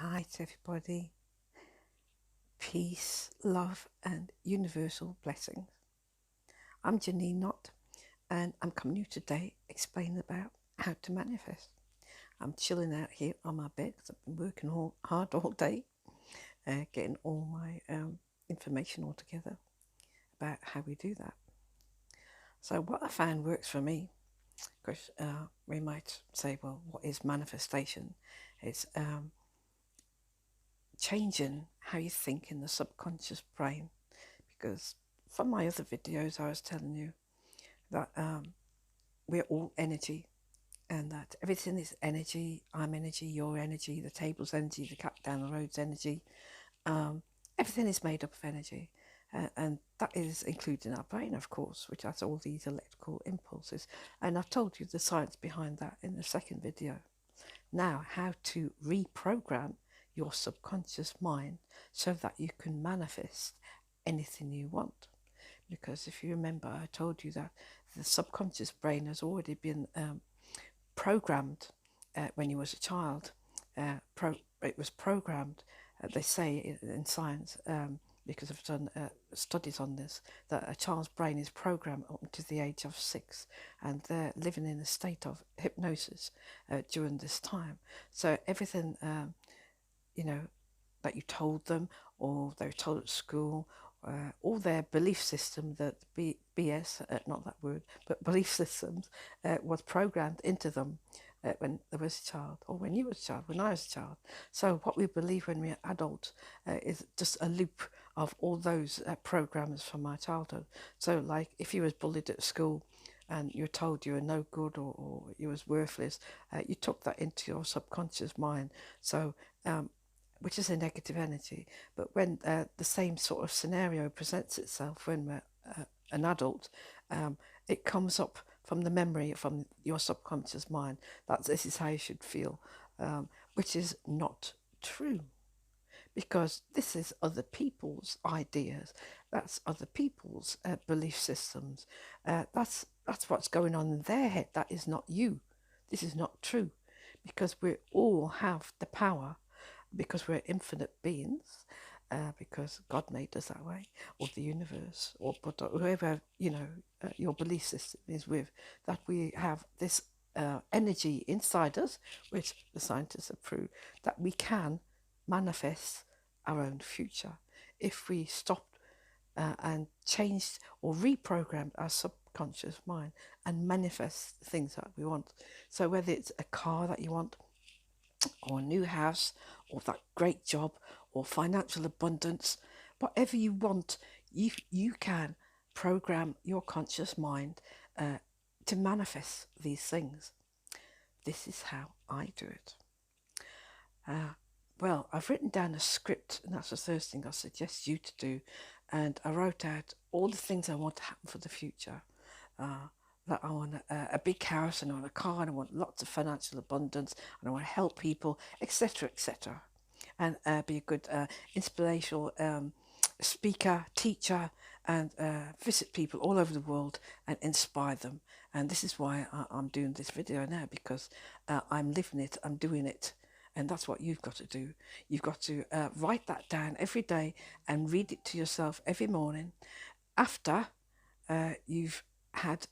Hi to everybody. Peace, love, and universal blessings. I'm Janine Knott, and I'm coming to you today explaining about how to manifest. I'm chilling out here on my bed because I've been working hard all day, getting all my information all together about how we do that. So what I found works for me, because we might say, well, what is manifestation? It's changing how you think in the subconscious brain, because from my other videos I was telling you that we're all energy, and that everything is energy. I'm energy, you're energy, the table's energy, the cat down the road's energy. Everything is made up of energy, and that is including our brain, of course, which has all these electrical impulses, and I've told you the science behind that in the second video. Now, how to reprogram your subconscious mind so that you can manifest anything you want. Because if you remember, I told you that the subconscious brain has already been programmed when you was a child. It was programmed, they say in science, because I've done studies on this, that a child's brain is programmed up to the age of 6, and they're living in a state of hypnosis during this time. So everything, that you told them, or they were told at school, all their belief system, that BS, not that word, but belief systems, was programmed into them when there was a child, or when you were a child, when I was a child. So what we believe when we're adults is just a loop of all those programs from our childhood. So like if you was bullied at school and you're told you were no good, or you was worthless, you took that into your subconscious mind. So which is a negative energy. But when the same sort of scenario presents itself when we're an adult, it comes up from the memory, from your subconscious mind, that this is how you should feel, which is not true, because this is other people's ideas, that's other people's belief systems, that's what's going on in their head. That is not you. This is not true, because we all have the power, because we're infinite beings, because God made us that way, or the universe, or Buddha, whoever your belief system is with, that we have this energy inside us, which the scientists have proved that we can manifest our own future if we stopped and changed or reprogrammed our subconscious mind and manifest the things that we want. So whether it's a car that you want, or a new house, or that great job, or financial abundance, whatever you want, you can program your conscious mind to manifest these things. This is how I do it. Well, I've written down a script, and that's the first thing I suggest you to do. And I wrote out all the things I want to happen for the future. That I want a big house, and I want a car, and I want lots of financial abundance, and I want to help people, etc., etc., and be a good inspirational speaker, teacher, and visit people all over the world and inspire them. And this is why I'm doing this video now, because I'm living it, I'm doing it. And that's what you've got to do. You've got to write that down every day and read it to yourself every morning after you've had,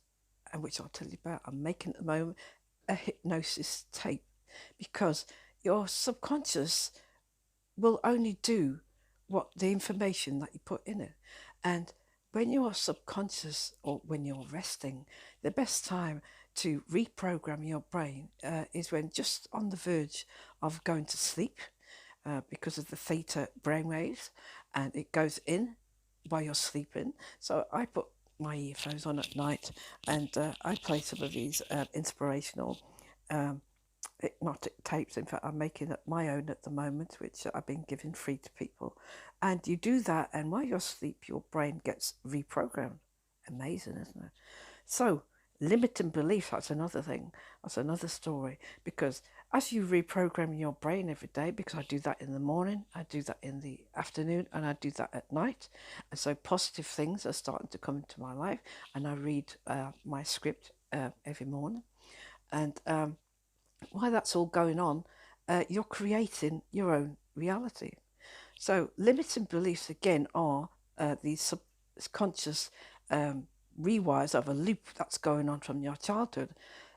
which I'll tell you about, I'm making at the moment, a hypnosis tape, because your subconscious will only do what the information that you put in it. And when you're subconscious, or when you're resting, the best time to reprogram your brain is when just on the verge of going to sleep, because of the theta brainwaves, and it goes in while you're sleeping. So I put my earphones on at night, and I play some of these inspirational hypnotic tapes. In fact, I'm making my own at the moment, which I've been giving free to people. And you do that, and while you're asleep, your brain gets reprogrammed. Amazing, isn't it? So limiting beliefs, that's another thing. That's another story, because as you reprogram your brain every day, because I do that in the morning, I do that in the afternoon, and I do that at night, and so positive things are starting to come into my life, and I read my script every morning. And while that's all going on, you're creating your own reality. So limiting beliefs again are these subconscious rewires of a loop that's going on from your childhood.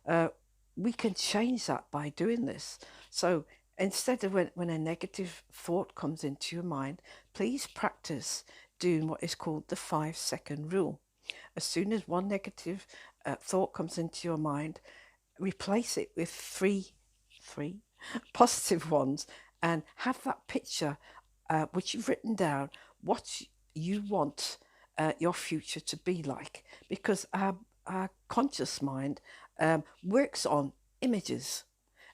Uh, we can change that by doing this. So instead of when a negative thought comes into your mind, please practice doing what is called the 5-second rule. As soon as one negative thought comes into your mind, replace it with three positive ones, and have that picture which you've written down what you want your future to be like, because our conscious mind works on images,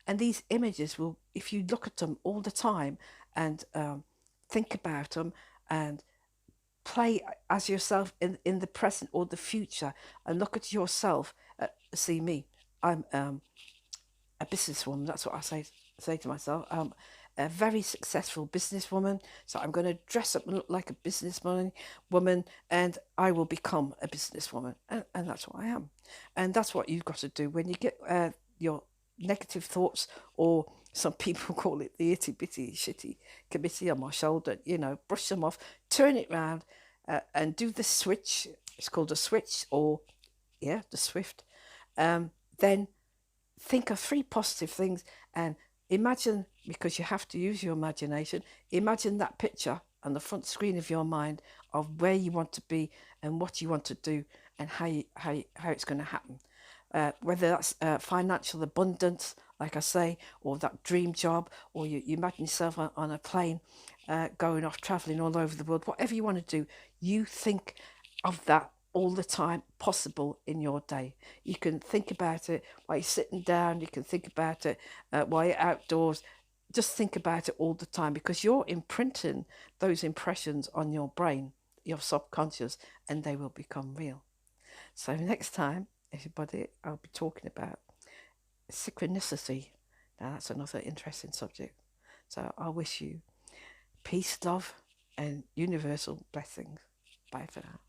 and these images will, if you look at them all the time and think about them and play as yourself in the present or the future, and look at yourself, see me, I'm a businesswoman. That's what I say to myself. A very successful businesswoman. So I'm going to dress up and look like a woman, and I will become a businesswoman. And that's what I am. And that's what you've got to do when you get your negative thoughts, or some people call it the itty bitty shitty committee on my shoulder. Brush them off, turn it round, and do the switch. It's called a switch, or the Swift. Then think of 3 positive things, and imagine, because you have to use your imagination, imagine that picture on the front screen of your mind of where you want to be and what you want to do, and how it's going to happen. Whether that's financial abundance, like I say, or that dream job, or you imagine yourself on a plane going off traveling all over the world, whatever you want to do, you think of that all the time possible in your day. You can think about it while you're sitting down, you can think about it while you're outdoors. Just think about it all the time, because you're imprinting those impressions on your brain, your subconscious, and they will become real. So next time, everybody, I'll be talking about synchronicity. Now that's another interesting subject. So I wish you peace, love, and universal blessings. Bye for now.